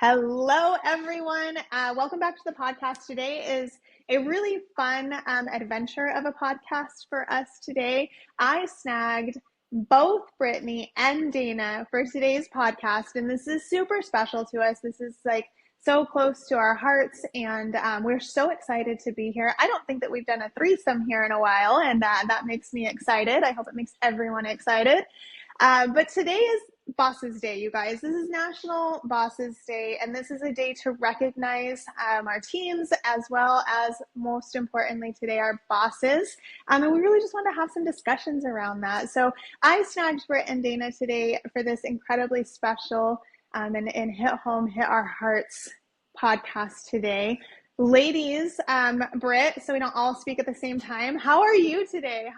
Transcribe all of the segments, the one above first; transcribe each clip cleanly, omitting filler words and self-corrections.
Hello, everyone. Welcome back to the podcast. Today is a really fun adventure of a podcast for us today. I snagged both Brittany and Dana for today's podcast, and this is super special to us. This is like so close to our hearts, and we're so excited to be here. I don't think that we've done a threesome here in a while, and that makes me excited. I hope it makes everyone excited. But today is Bosses Day, you guys. This is National Bosses Day, and this is a day to recognize our teams as well as, most importantly, today, our bosses. And we really just want to have some discussions around that. So I snagged Britt and Dana today for this incredibly special and Hit Home, Hit Our Hearts podcast today. Ladies, Britt, so we don't all speak at the same time, how are you today?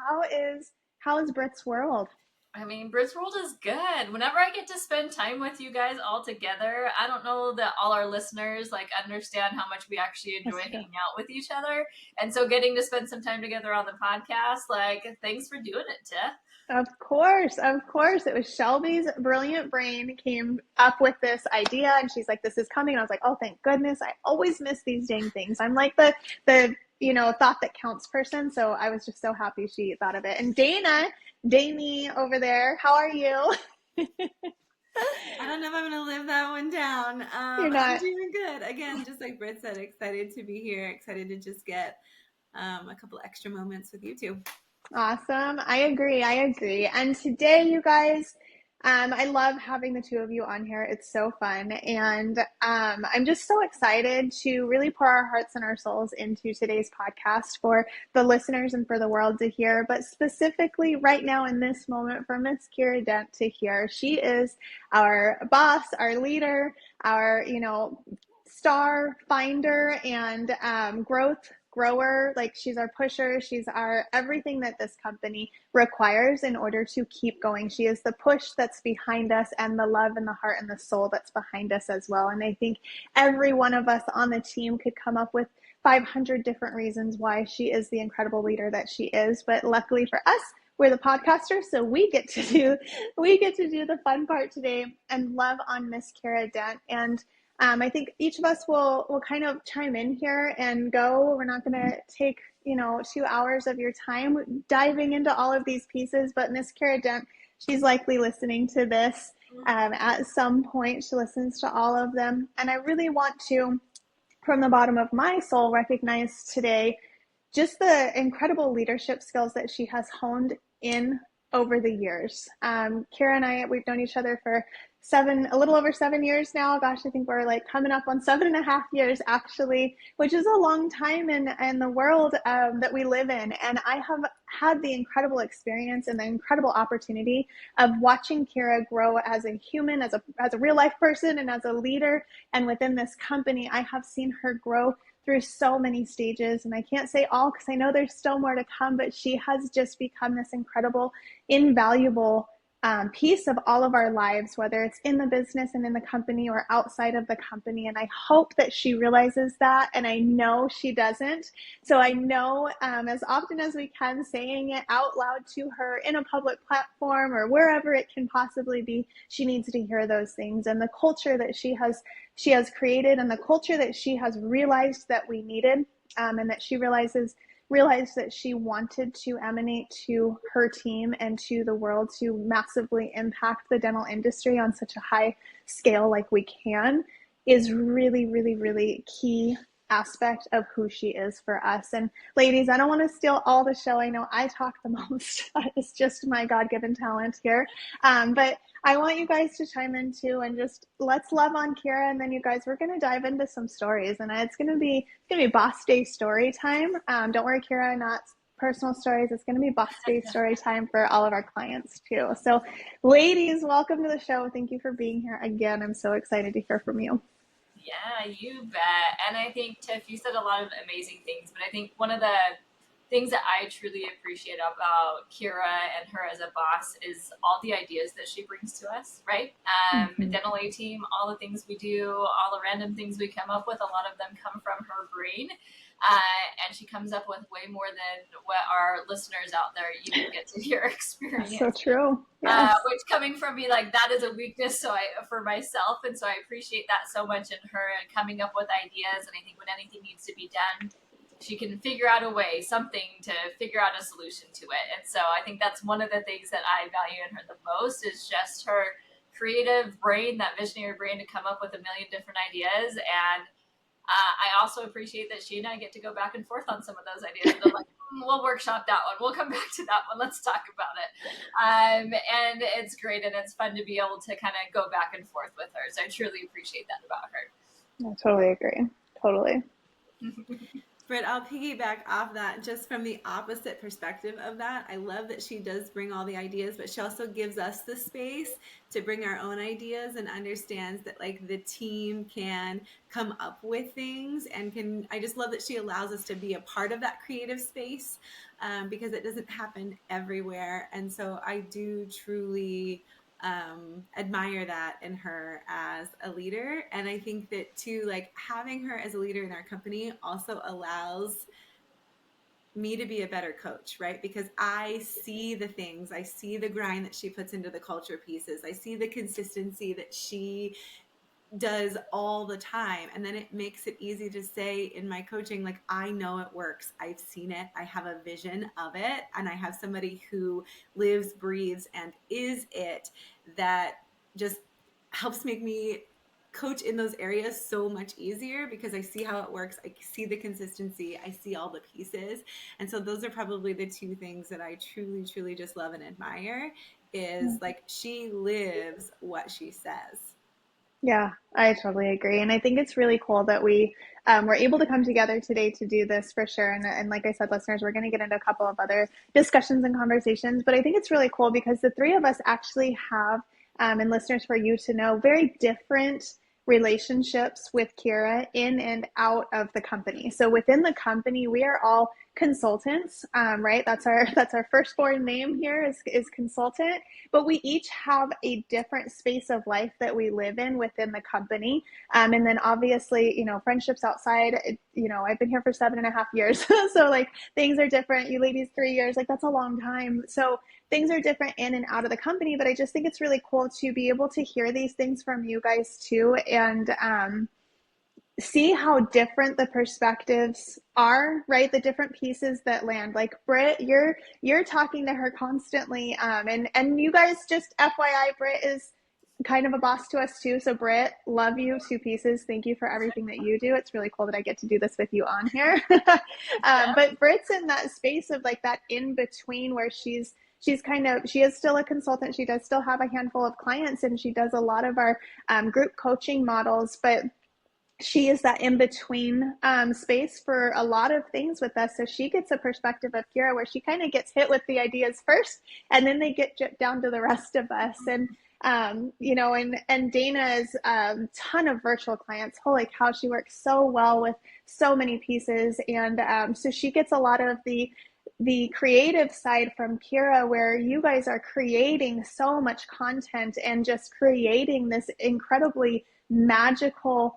How is Britt's world? I mean, Britt's World is good. Whenever I get to spend time with you guys all together, I don't know that all our listeners understand how much we actually enjoy hanging out with each other. And so getting to spend some time together on the podcast, thanks for doing it, Tiff. Of course. It was Shelby's brilliant brain came up with this idea, and she's like, this is coming. And I was like, oh, thank goodness. I always miss these dang things. I'm like the thought that counts person. So I was just so happy she thought of it. And Damie over there, how are you? I don't know if I'm going to live that one down. You're not. I'm doing good. Again, just like Britt said, excited to be here. Excited to just get a couple extra moments with you two. Awesome. I agree. And today, you guys, I love having the two of you on here. It's so fun. And I'm just so excited to really pour our hearts and our souls into today's podcast for the listeners and for the world to hear, but specifically right now in this moment for Miss Kiera Dent to hear. She is our boss, our leader, our, star finder and growth grower. Like, she's our pusher, she's our everything that this company requires in order to keep going. She is the push that's behind us and the love and the heart and the soul that's behind us as well. And I think every one of us on the team could come up with 500 different reasons why she is the incredible leader that she is, but luckily for us, we're the podcasters, so we get to do the fun part today and love on Miss Kiera Dent. And I think each of us will kind of chime in here and go. We're not going to take 2 hours of your time diving into all of these pieces, but Miss Kiera Dent, she's likely listening to this at some point. She listens to all of them, and I really want to, from the bottom of my soul, recognize today just the incredible leadership skills that she has honed in over the years. Kiera and I, we've known each other for a little over 7 years now. Gosh, I think we're coming up on 7.5 years actually, which is a long time in the world that we live in. And I have had the incredible experience and the incredible opportunity of watching Kiera grow as a human, as a real life person, and as a leader. And within this company, I have seen her grow through so many stages, and I can't say all because I know there's still more to come, but she has just become this incredible, invaluable piece of all of our lives, whether it's in the business and in the company or outside of the company. And I hope that she realizes that, and I know she doesn't. So I know as often as we can, saying it out loud to her in a public platform or wherever it can possibly be, she needs to hear those things. And the culture that she has created, and the culture that she has realized that we needed, and that she realized that she wanted to emanate to her team and to the world to massively impact the dental industry on such a high scale like we can, is really, really, really key aspect of who she is for us. And ladies, I don't want to steal all the show. I know I talk the most. It's just my God-given talent here. But I want you guys to chime in too, and just let's love on Kiera. And then you guys, we're going to dive into some stories, and it's going to be Boss Day story time. Don't worry, Kiera, not personal stories. It's going to be Boss Day story time for all of our clients too. So ladies, welcome to the show. Thank you for being here again. I'm so excited to hear from you. Yeah, you bet. And I think, Tiff, you said a lot of amazing things, but I think one of the things that I truly appreciate about Kiera and her as a boss is all the ideas that she brings to us, right? Dental A team, all the things we do, all the random things we come up with, a lot of them come from her brain. And she comes up with way more than what our listeners out there even get to hear That's so experience. true. Yes. Which coming from me, like that is a weakness. So for myself, and so I appreciate that so much in her and coming up with ideas. And I think when anything needs to be done, she can figure out a way, something to figure out a solution to it. And so I think that's one of the things that I value in her the most is just her creative brain, that visionary brain to come up with a million different ideas. And I also appreciate that she and I get to go back and forth on some of those ideas. And I'm like, we'll workshop that one. We'll come back to that one. Let's talk about it. And it's great, and it's fun to be able to kind of go back and forth with her. So I truly appreciate that about her. I totally agree. Totally. Britt, I'll piggyback off that just from the opposite perspective of that. I love that she does bring all the ideas, but she also gives us the space to bring our own ideas and understands that like the team can come up with things and can, I just love that she allows us to be a part of that creative space because it doesn't happen everywhere. And so I do truly admire that in her as a leader. And I think that too, like having her as a leader in our company also allows me to be a better coach, right? Because I see the things, I see the grind that she puts into the culture pieces. I see the consistency that she does all the time. And then it makes it easy to say in my coaching, like, I know it works. I've seen it. I have a vision of it. And I have somebody who lives, breathes, and is it that just helps make me coach in those areas so much easier because I see how it works. I see the consistency. I see all the pieces. And so those are probably the two things that I truly, truly just love and admire is like she lives what she says. Yeah, I totally agree. And I think it's really cool that we were able to come together today to do this for sure. And like I said, listeners, we're going to get into a couple of other discussions and conversations. But I think it's really cool because the three of us actually have, and listeners, for you to know, very different relationships with Kiera in and out of the company. So within the company, we are all consultants, right? That's our firstborn name here is consultant, but we each have a different space of life that we live in within the company. And then obviously, friendships outside, I've been here for 7.5 years. So like things are different. You ladies, 3 years, like that's a long time. So things are different in and out of the company, but I just think it's really cool to be able to hear these things from you guys too. And, see how different the perspectives are, right? The different pieces that land. Like Britt, you're talking to her constantly, and you guys, just FYI, Britt is kind of a boss to us too. So Britt, love you to pieces. Thank you for everything that you do. It's really cool that I get to do this with you on here. But Britt's in that space of like that in between where she is still a consultant. She does still have a handful of clients and she does a lot of our group coaching models, but she is that in between space for a lot of things with us. So she gets a perspective of Kiera where she kind of gets hit with the ideas first, and then they get down to the rest of us. And and Dana is a ton of virtual clients. Holy cow, she works so well with so many pieces, and so she gets a lot of the creative side from Kiera, where you guys are creating so much content and just creating this incredibly magical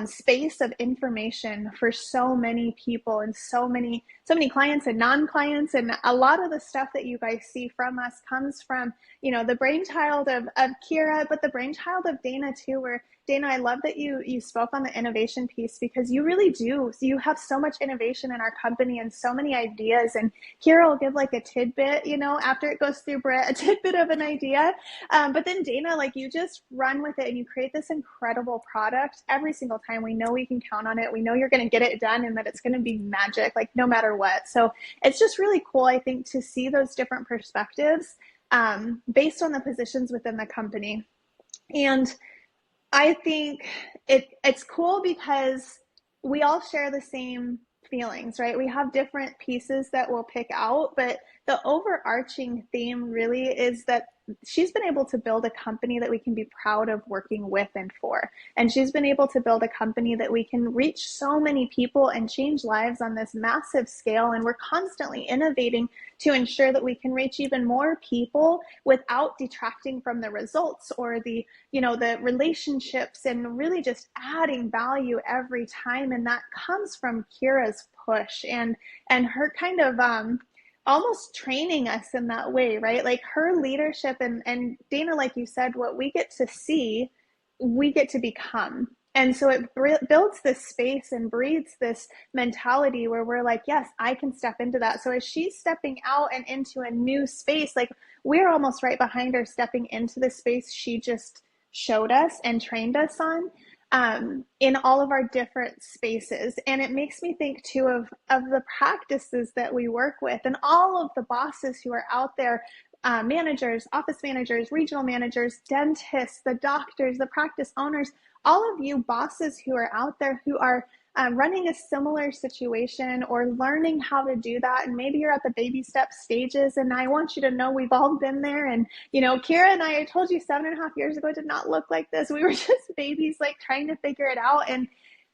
space of information for so many people and so many clients and non-clients. And a lot of the stuff that you guys see from us comes from, the brainchild of Kiera, but the brainchild of Dana too, where Dana, I love that you spoke on the innovation piece because you really do. So you have so much innovation in our company and so many ideas. And Kiera will give like a tidbit, after it goes through Britt, a tidbit of an idea. But then Dana, like you just run with it and you create this incredible product every single time. We know we can count on it. We know you're going to get it done and that it's going to be magic, like no matter what. So it's just really cool, I think, to see those different perspectives based on the positions within the company. And I think it's cool because we all share the same feelings, right? We have different pieces that we'll pick out, but the overarching theme really is that she's been able to build a company that we can be proud of working with and for. And she's been able to build a company that we can reach so many people and change lives on this massive scale. And we're constantly innovating to ensure that we can reach even more people without detracting from the results or the, the relationships, and really just adding value every time. And that comes from Kiera's push and her kind of almost training us in that way, right? Like her leadership, and Dana, like you said, what we get to see, we get to become. And so it builds this space and breeds this mentality where we're like, yes, I can step into that. So as she's stepping out and into a new space, like we're almost right behind her, stepping into the space she just showed us and trained us on, in all of our different spaces. And it makes me think too of the practices that we work with and all of the bosses who are out there, managers, office managers, regional managers, dentists, the doctors, the practice owners, all of you bosses who are out there who are running a similar situation or learning how to do that. And maybe you're at the baby step stages. And I want you to know we've all been there. And, Kiera and I told you 7.5 years ago, it did not look like this. We were just babies, like trying to figure it out. And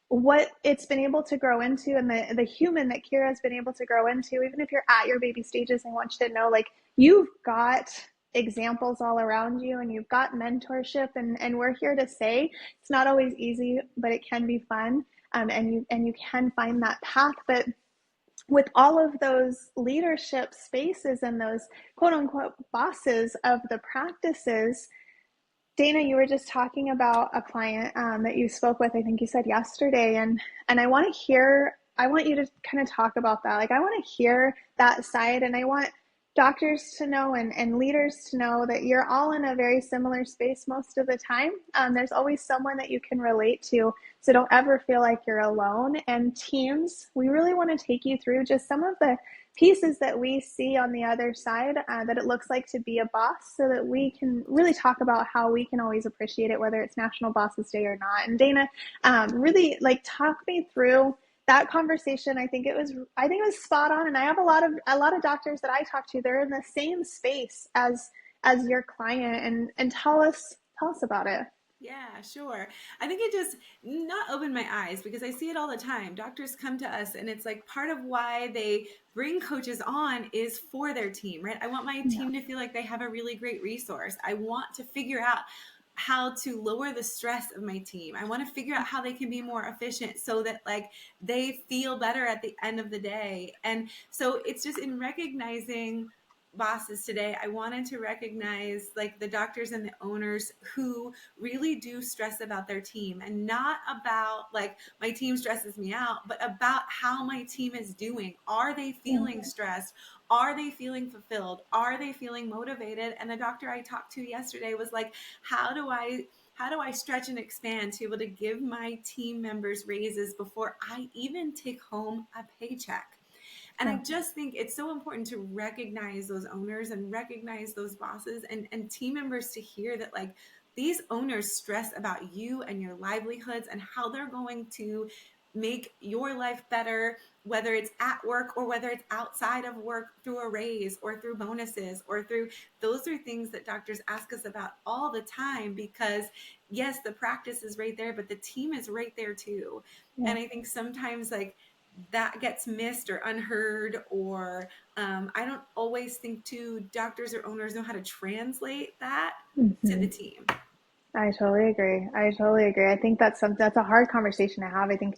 what it's been able to grow into, and the human that Kiera has been able to grow into, even if you're at your baby stages, I want you to know, like, you've got examples all around you and you've got mentorship, and we're here to say it's not always easy, but it can be fun. And you can find that path. But with all of those leadership spaces and those quote unquote bosses of the practices, Dana, you were just talking about a client that you spoke with, I think you said yesterday, and I want you to kind of talk about that. Like, I want to hear that side, and I want doctors to know and leaders to know that you're all in a very similar space most of the time. There's always someone that you can relate to, so don't ever feel like you're alone. And teams, we really want to take you through just some of the pieces that we see on the other side, that it looks like to be a boss, so that we can really talk about how we can always appreciate it, whether it's National Bosses Day or not. And Dana, really like talk me through that conversation. I think it was spot on. And I have a lot of doctors that I talk to, they're in the same space as your client, and tell us about it. Yeah, sure. I think it just not opened my eyes, because I see it all the time. Doctors come to us and it's like part of why they bring coaches on is for their team, right? I want my team to feel like they have a really great resource. I want to figure out how to lower the stress of my team. I want to figure out how they can be more efficient so that like they feel better at the end of the day. And so it's just in recognizing bosses today, I wanted to recognize like the doctors and the owners who really do stress about their team, and not about like my team stresses me out, but about how my team is doing. Are they feeling stressed? Are they feeling fulfilled? Are they feeling motivated? And the doctor I talked to yesterday was like, how do I stretch and expand to be able to give my team members raises before I even take home a paycheck? And I just think it's so important to recognize those owners and recognize those bosses and team members, to hear that like these owners stress about you and your livelihoods and how they're going to make your life better, whether it's at work or whether it's outside of work, through a raise or through bonuses or through, those are things that doctors ask us about all the time, because yes, the practice is right there, but the team is right there too. Yeah. And I think sometimes like that gets missed or unheard, or I don't always think too doctors or owners know how to translate that to the team. I totally agree. I think that's a hard conversation to have. I think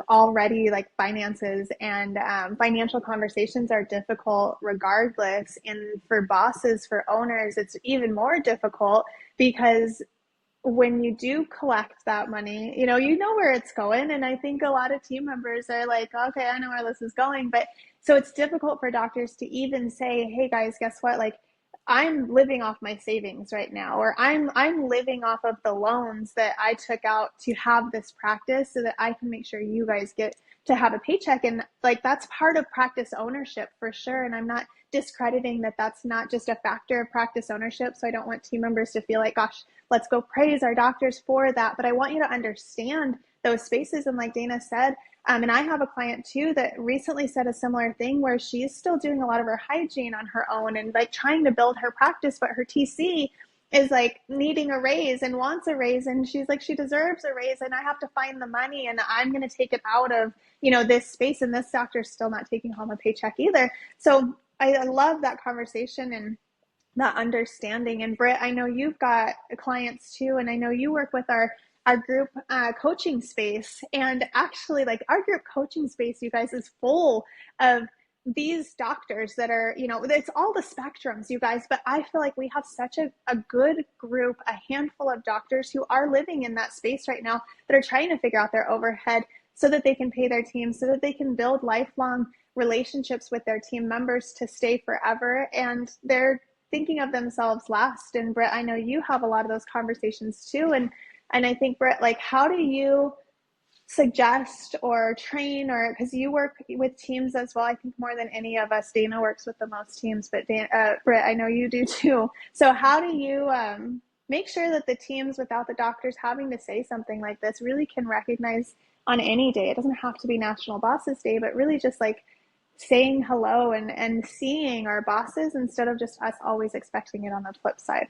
already like finances and financial conversations are difficult regardless. And for bosses, for owners, it's even more difficult, because when you do collect that money, you know where it's going. And I think a lot of team members are like, okay, I know where this is going. But so it's difficult for doctors to even say, hey guys, guess what? Like, I'm living off my savings right now, or I'm living off of the loans that I took out to have this practice so that I can make sure you guys get to have a paycheck. And like, that's part of practice ownership for sure. And I'm not discrediting that that's not just a factor of practice ownership. So I don't want team members to feel like, gosh, let's go praise our doctors for that. But I want you to understand those spaces. And like Dana said, and I have a client too that recently said a similar thing where she's still doing a lot of her hygiene on her own and like trying to build her practice, but her TC is like needing a raise and wants a raise. And she's like, she deserves a raise and I have to find the money and I'm going to take it out of, this space. And this doctor's still not taking home a paycheck either. So I love that conversation and that understanding. And Britt, I know you've got clients too, and I know you work with our group coaching space. And actually, like our group coaching space, you guys, is full of these doctors that are, it's all the spectrums, you guys, but I feel like we have such a good group, a handful of doctors who are living in that space right now that are trying to figure out their overhead so that they can pay their team, so that they can build lifelong relationships with their team members to stay forever. And they're thinking of themselves last. And Britt, I know you have a lot of those conversations too. And I think, Britt, like, how do you suggest or train, or because you work with teams as well, I think more than any of us. Dana works with the most teams, but Britt, I know you do too. So how do you make sure that the teams without the doctors having to say something like this really can recognize on any day? It doesn't have to be National Bosses Day, but really just like saying hello and seeing our bosses instead of just us always expecting it on the flip side.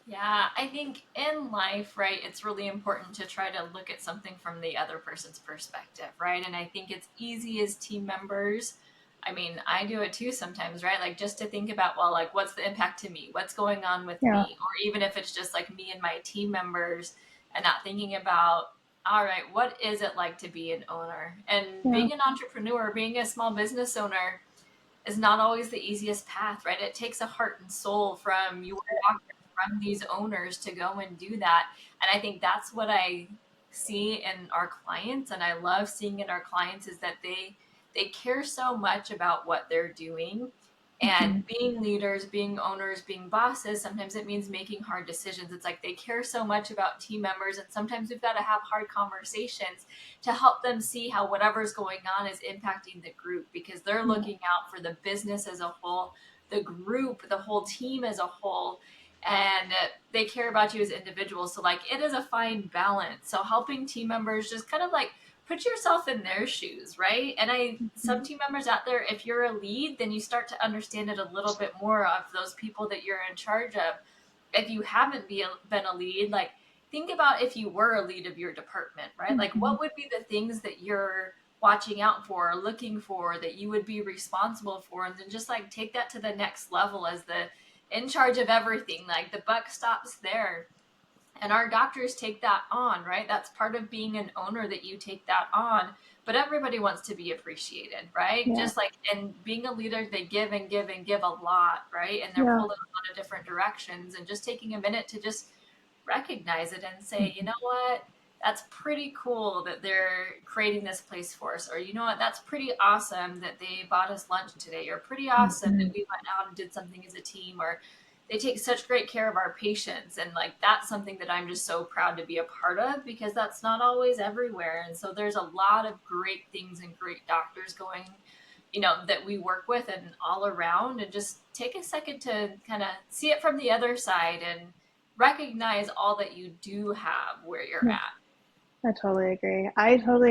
Yeah, I think in life, right, it's really important to try to look at something from the other person's perspective, right? And I think it's easy as team members. I mean, I do it too sometimes, right? Like just to think about, well, like what's the impact to me? What's going on with me? Or even if it's just like me and my team members and not thinking about, all right, what is it like to be an owner? And being an entrepreneur, being a small business owner is not always the easiest path, right? It takes a heart and soul from your doctor, from these owners to go and do that. And I think that's what I see in our clients, and I love seeing in our clients, is that they care so much about what they're doing. And being leaders, being owners, being bosses, sometimes it means making hard decisions. It's like they care so much about team members, and sometimes we've got to have hard conversations to help them see how whatever's going on is impacting the group, because they're looking out for the business as a whole, the group, the whole team as a whole, and they care about you as individuals. So like it is a fine balance. So helping team members just kind of like put yourself in their shoes, right? And some team members out there, if you're a lead, then you start to understand it a little bit more of those people that you're in charge of. If you haven't been a lead, like think about if you were a lead of your department, right? Like what would be the things that you're watching out for, or looking for, that you would be responsible for, and then just like take that to the next level as the in charge of everything. Like the buck stops there. And our doctors take that on, right? That's part of being an owner, that you take that on. But everybody wants to be appreciated, right? Just like, and being a leader, they give and give and give a lot, right? And they're pulled in a lot of different directions. And just taking a minute to just recognize it and say, you know what? That's pretty cool that they're creating this place for us. Or, you know what? That's pretty awesome that they bought us lunch today. Or pretty awesome that we went out and did something as a team. Or they take such great care of our patients. And like, that's something that I'm just so proud to be a part of, because that's not always everywhere. And so there's a lot of great things and great doctors going, that we work with and all around, and just take a second to kind of see it from the other side and recognize all that you do have where you're at. I totally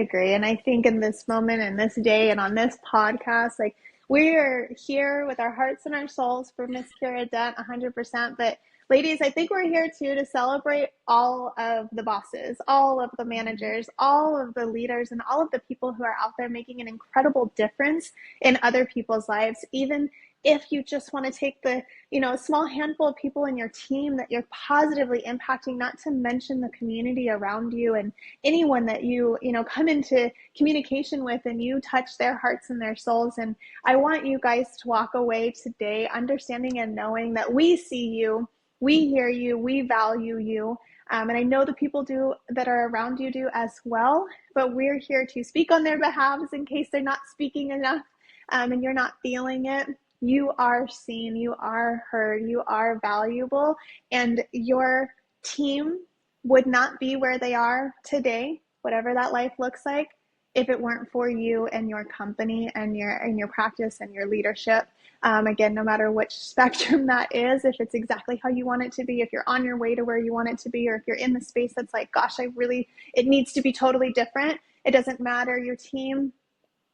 agree. And I think in this moment and this day and on this podcast, like we're here with our hearts and our souls for Miss Kiera Dent 100%. But ladies, I think we're here too to celebrate all of the bosses, all of the managers, all of the leaders, and all of the people who are out there making an incredible difference in other people's lives, even if you just want to take the, small handful of people in your team that you're positively impacting, not to mention the community around you and anyone that you come into communication with, and you touch their hearts and their souls. And I want you guys to walk away today understanding and knowing that we see you, we hear you, we value you. And I know the people that are around you do as well, but we're here to speak on their behalves in case they're not speaking enough, and you're not feeling it. You are seen, you are heard, you are valuable, and your team would not be where they are today, whatever that life looks like, if it weren't for you and your company and your practice and your leadership. Again, no matter which spectrum that is, if it's exactly how you want it to be, if you're on your way to where you want it to be, or if you're in the space that's like, gosh, it needs to be totally different. It doesn't matter. Your team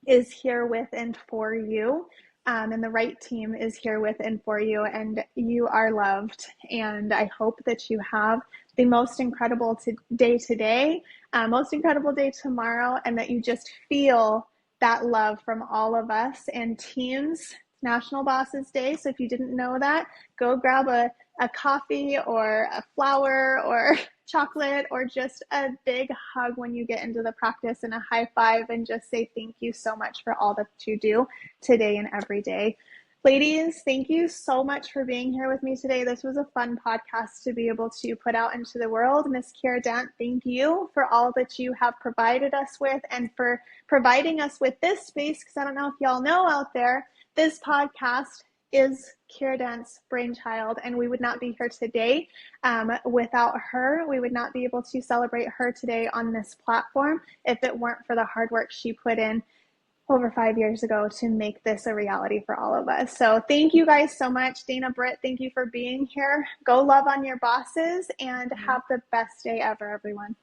is here with and for you. And the right team is here with and for you, and you are loved. And I hope that you have the most incredible day today, most incredible day tomorrow, and that you just feel that love from all of us and teams. National Bosses Day. So if you didn't know that, go grab a coffee or a flower or chocolate or just a big hug when you get into the practice and a high five and just say thank you so much for all that you do today and every day. Ladies, thank you so much for being here with me today. This was a fun podcast to be able to put out into the world. Miss Kiera Dent, thank you for all that you have provided us with and for providing us with this space, because I don't know if y'all know out there, this podcast is Kiera Dent's brainchild, and we would not be here today without her. We would not be able to celebrate her today on this platform if it weren't for the hard work she put in over 5 years ago to make this a reality for all of us. So thank you guys so much. Dana, Britt, thank you for being here. Go love on your bosses and have the best day ever, everyone.